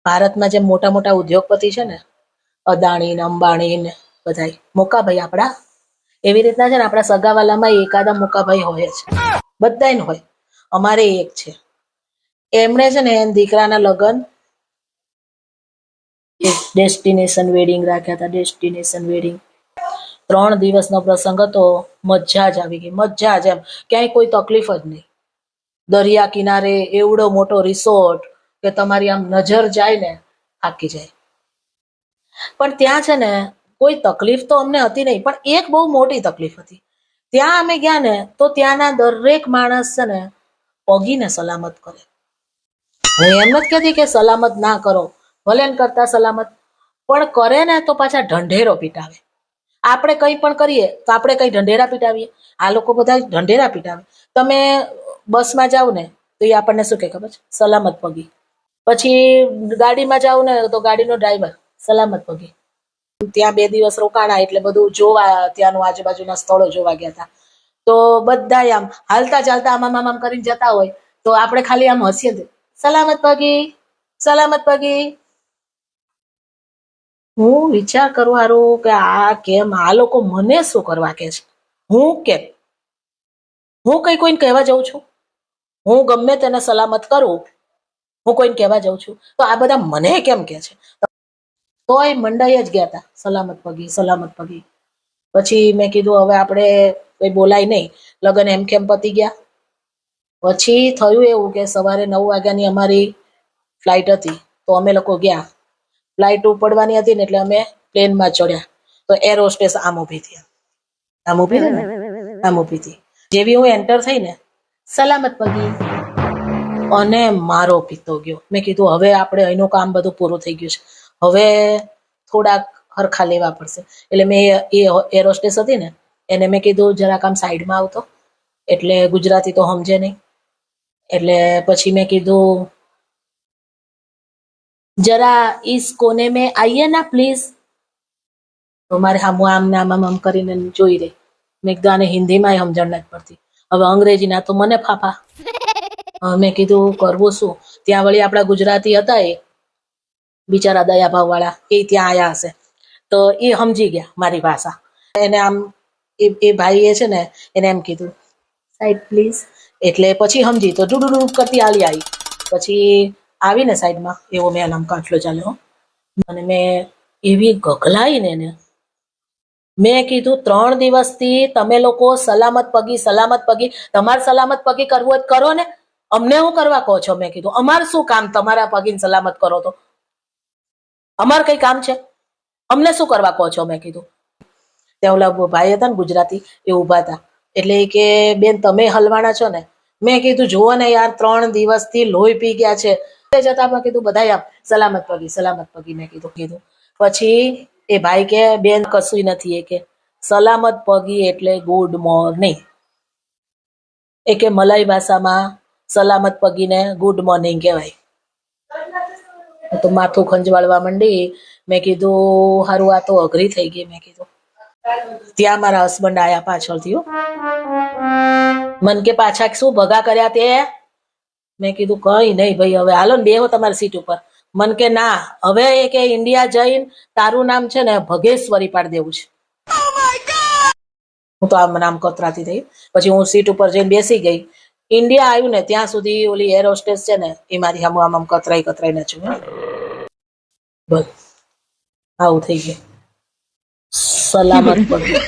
ભારતમાં જે મોટા મોટા ઉદ્યોગપતિ છે ને, અદાણી ને અંબાણી ને બધા મોકાભાઈ આપણા, એવી રીતના છે ને આપણા સગાવાલામાં એકાદા મોકાભાઈ હોય છે, બધાને હોય. અમારે એક છે, એમણે છે ને દીકરાના લગ્ન ડેસ્ટિનેશન વેડિંગ રાખ્યા હતા. ડેસ્ટિનેશન વેડિંગ 3 દિવસનો પ્રસંગ હતો. મજા જ આવી ગઈ, મજા જ. એમ ક્યાંય કોઈ તકલીફ જ નહીં. દરિયા કિનારે એવડો મોટો રિસોર્ટ કે તમારી આમ નજર જાય ને થાકી જાય. પણ ત્યાં છે ને કોઈ તકલીફ તો અમને હતી નહીં, પણ એક બહુ મોટી તકલીફ હતી. ત્યાં અમે ગયા ને તો ત્યાંના દરેક માણસ છે ને પગીને સલામત કરે. હું એમ નથી કહેતી કે સલામત ના કરો, ભલે ને કરતા સલામત, પણ કરે ને તો પાછા ઢંઢેરો પીટાવે. આપણે કંઈ પણ કરીએ તો આપણે કંઈ ઢંઢેરા પીટાવીએ, આ લોકો બધા ઢંઢેરા પીટાવે. તમે બસમાં જાઓ ને તો એ આપણને શું કહે ખબર છે? સલામત પગી. પછી ગાડીમાં જાઓ ને તો ગાડીનો ડ્રાઈવર સલામત પગી. ત્યાં 2 દિવસ રોકાણા એટલે બધું જોવા, ત્યાંનું આજુબાજુના સ્થળો જોવા ગયા હતા. તો બધા આમ હાલતા ચાલતા આમ કરીને જતા હોય તો આપણે ખાલી આમ હસીએ, સલામત પગી, સલામત પગી. હું વિચાર કરું હારું કે આ કેમ, આ લોકો મને શું કરવા કે છે? હું કેમ, હું કઈ કોઈને કહેવા જાઉં છું? હું ગમે તેને સલામત કરું, હું કોઈને કહેવા જાઉં છું, તો આ બધા મને કેમ કે છે? તોય મંડાઈ જ ગયા હતા, સલામત પગી, સલામત પગી. પછી મેં કીધું હવે આપણે કઈ બોલાય નહીં, લગ્ન એમ કેમ પતી ગયા. પછી થયું એવું કે સવારે 9 વાગ્યાની અમારી ફ્લાઇટ હતી, તો અમે લોકો ગયા. ફ્લાઇટ ઉપડવાની હતી ને એટલે અમે પ્લેનમાં ચડ્યા, તો એર હોસ્ટેસ આમ ઊભી હતી, આમ ઊભી હતી ને, આમ ઊભી હતી. જેવી હું એન્ટર થઈ ને, સલામત પગી, અને મારો પીતો ગયો. મેં કીધું હવે આપણે અહીંનું કામ બધું પૂરું થઈ ગયું છે, હવે થોડાક હરખા લેવા પડશે. એટલે મેં એ એર હોસ્ટેસ હતી ને એને મેં કીધું જરાક આમ સાઈડમાં આવતો, એટલે ગુજરાતી તો સમજે નહીં. એટલે પછી મેં કીધું જરા ઇસ કોને મેં આઈએ ના પ્લીઝ. તો મારે આમ આમ કરીને જોઈ રહી. મેં કીધું આને હિન્દીમાં સમજણ નથી પડતી, હવે અંગ્રેજીના તો મને ફાફા. મેં કીધું કરવું શું? ત્યાં વળી આપણા ગુજરાતી હતા, એ બિચારા દયાભાવ વાળા, એ ત્યાં આયા હશે તો એ સમજી ગયા મારી ભાષા. એને આમ એ ભાઈ એ છે ને એને એમ કીધું સાઈડ પ્લીઝ, એટલે પછી સમજી તો ડુડુડુ કરતી આવી. પછી આવીને સાઈડમાં એવો મેં આમ કાફલો ચાલ્યો, અને મેં એવી ગગલાઈ ને એને મેં કીધું 3 દિવસથી તમે લોકો સલામત પગી, સલામત પગી, તમારે સલામત પગી કરવું હોય કરો ને, અમને શું કરવા કહો છો? મેં કીધું અમારે શું કામ તમારા પગીને સલામત કરો? તો અમારે કઈ કામ છે? અમને શું કરવા કહો છો? મેં કીધું. ત્યાં ઓલા ભાઈ હતા ને ગુજરાતી, એ ઉભા હતા. એટલે કે બેન તમે હલવાના છો ને? મેં કીધું જુઓ ને યાર, 3 દિવસથી લોહી પી ગયા છે. જતા મેં કીધું બધા આમ સલામત પગી, સલામત પગી. મેં કીધું. પછી એ ભાઈ કે બેન કશું નથી, એ કે સલામત પગી એટલે ગુડ મોર્નિંગ. એ કે મલાઈ ભાષામાં સલામત પગીને ગુડ મોર્નિંગ કહેવાય. તો માથું ખંજવાળવા માંડી. મેં કીધું હારું આ તો અઘરી થઈ ગઈ. મેં કીધું ત્યાં મારા હસબન્ડ આયા પાછળથી. મન કે પાછા શું ભગા કર્યા તે? મેં કીધું કઈ નહીં ભાઈ, હવે હાલો ને બેહો તમારી સીટ ઉપર. મન કે ના, હવે એ કે ઇન્ડિયા જઈને તારું નામ છે ને ભગેશ્વરી પાડી દેવું છે. હું તો આમ નામ કતરાતી થઈ. પછી હું સીટ ઉપર જઈને બેસી ગઈ. ઇન્ડિયા આવ્યું ને ત્યાં સુધી ઓલી એર હોસ્ટેસ છે ને એ મારી આમ કતરાઈને છું. બસ આવું થઈ ગયું. સલામત પગી.